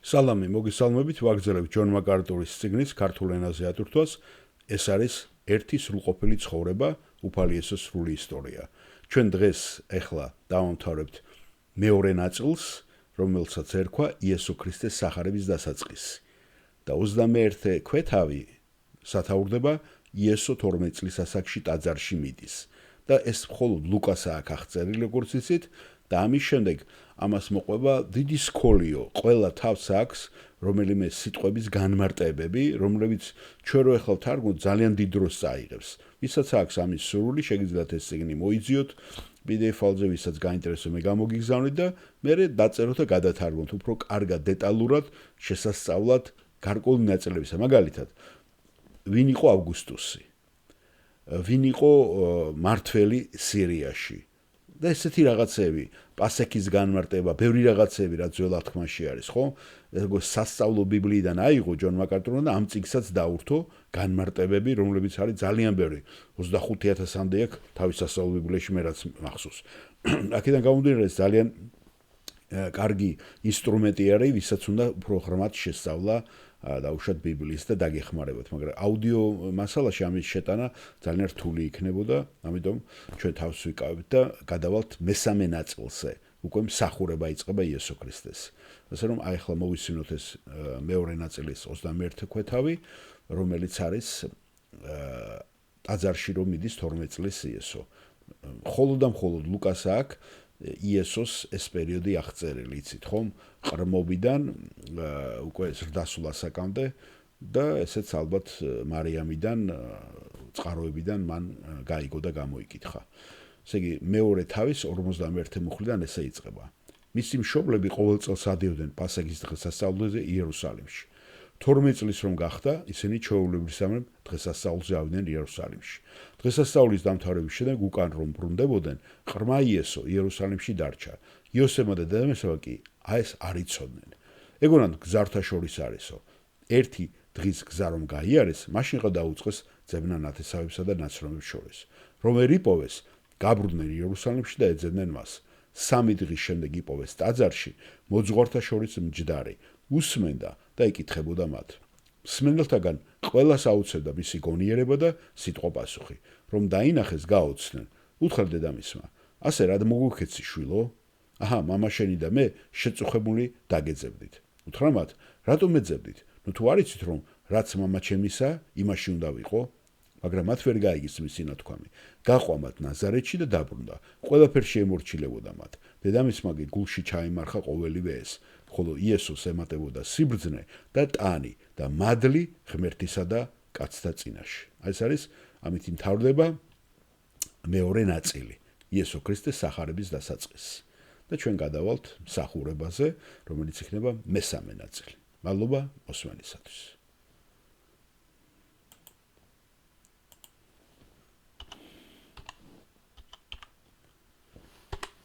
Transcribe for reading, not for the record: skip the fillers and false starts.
სალამი, მოგესალმებით, ვაგრძელებთ ჯონ მაკარტურის წიგნის ქართულ ენაზე ატვირთვას. ეს არის ერთი სრულყოფილი ცხოვრება, უფალი იესოს სრული ისტორია. ჩვენ დღეს ახლა დავამთავრებთ მეორე ნაწილს, რომელსაც ერქვა იესო ქრისტეს სახარების დასაწყისი. და 21 ქვეთავი სათაურდება იესო 12 წლის ასაკში ტაძარში მიდის. და ეს მხოლოდ ლუკასა აქ აღწერილი, როგორც იცით, და ამის შემდეგ ამას მოყვება დიდი სკოლიო, ყველა თავს აქვს რომელიმე სიტყვების განმარტებები, რომლებიც ჩვენ რო ახლა ვთარგმნოთ ძალიან დიდ დროს წაიღებს. ვისაც აქვს ამის სურვილი, შეგიძლიათ ეს წიგნი მოიძიოთ PDF ფაილზე, ვისაც გაინტერესო მე გამოგიგზავნით და მე დაწეროთ და გადათარგმნოთ უფრო კარგად, დეტალურად, შესასწავლად გარკვეული ნაწილებისა. მაგალითად, ვინ იყო ავგუსტუსი? ვინ იყო მართველი სირიაში? და ესეთი რაღაცები, პასექის განმარტება, ბევრი რაღაცები, რაც ძველ თქმაში არის, ხო? როგორც სასწავლო ბიბლიიდან აიღო ჯონ მაკარტურმა და ამ წიგნსაც დაურთო განმარტებები, რომლებიც არის ძალიან ბევრი. 25,000-მდე აქვს თავის სასწავლო ბიბლიაში მე რაც მახსოვს. აქედან გამომდინარე, ეს ძალიან კარგი ინსტრუმენტი არის, ვისაც უნდა უფრო ღრმად შესწავლა დაუშვათ ბიბლიის და დაგეხმარებათ, მაგრამ აუდიო მასალაში ამის შეტანა ძალიან რთული იქნებოდა, ამიტომ ჩვენ თავს ვიკავებთ და გადავალთ მესამე ნაწილზე. უკვე მსახურება იწყება იესო ქრისტეს. ასე რომ აი ახლა მოვისმინოთ ეს მეორე ნაწილის 21 ქვეთავი, რომელიც არის ტაძარში რომ მიდის 12 წლის იესო. მხოლოდ და მხოლოდ ლუკას აქვს იესოს ეს პერიოდი აღწერილი, იცით ხომ? ყრმობიდან უკვე ზრდასრულ ასაკამდე და ესეც ალბათ მარიამიდან, წყაროებიდან მან გაიგო და გამოიკითხა. ესე იგი, მეორე თავის 51 მუხლიდან ესე იწყება. მისი მშობლები ყოველ წელს ადიოდნენ პასექის დღესასწაულზე იერუსალიმში. 12 წლის რომ გახდა, ისინი ჩვეულებრივ დღესასწაულზე ავიდნენ იერუსალიმში. დღესასწაულის დამთავრების შემდეგ უკან რომ ბრუნდებოდნენ, ყრმა იესო იერუსალიმში დარჩა. იოსებმა და დედამისმა კი ეს არ იცოდნენ. ეგონან გზართა შორის არისო. ერთი დღის გზა რომ გაიარეს, მაშინ ყო დაუწყეს ძებნა ნათესავებსა და ნაცნობებს შორის. რომ ვერ იპოვეს, გაბრუნდნენ იერუსალიმში და ეძებდნენ მას. 3 დღის შემდეგ იპოვეს ტაძარში, მოძღვართა შორის მჯდარი, უსმენდა და იკითხებოდა მათ. მსმენელთაგან ყველას აუცებდა მისი გონიერება და სიტყვა პასუხი. რომ დაინახეს, გაოცდნენ. უთხრა დედამისმა, ასე რად მოგუქეცი შვილო? აჰა, მამა შენი და მე შეწუხებული დაგეძებდით. უთხრა მათ, რატომ ეძებდით? ნუ თუ არ იცით რომ რაც მამა ჩემისა, იმაში უნდა ვიყო? მაგრამ მათ ვერ გაიგეს მისი ნათქვამი. გაყვა მათ ნაზარეთში და დაბრუნდა. ყველაფერში შეემორჩილებოდა მათ. დედამისმა კი გულში ჩაიმარხა ყოველივე ეს. ხოლო იესოს ემატებოდა სიბრძნე და ტანი და მადლი ღმერთისა და კაცთა წინაშე. ეს არის ამით იმთავრდება მეორე ნაწილი, იესო ქრისტეს სახარების დასაწყისი. და ჩვენ გადავალთ მსახურებაზე, რომელიც იქნება მესამე ნაწილი. მადლობა მოსმენისათვის.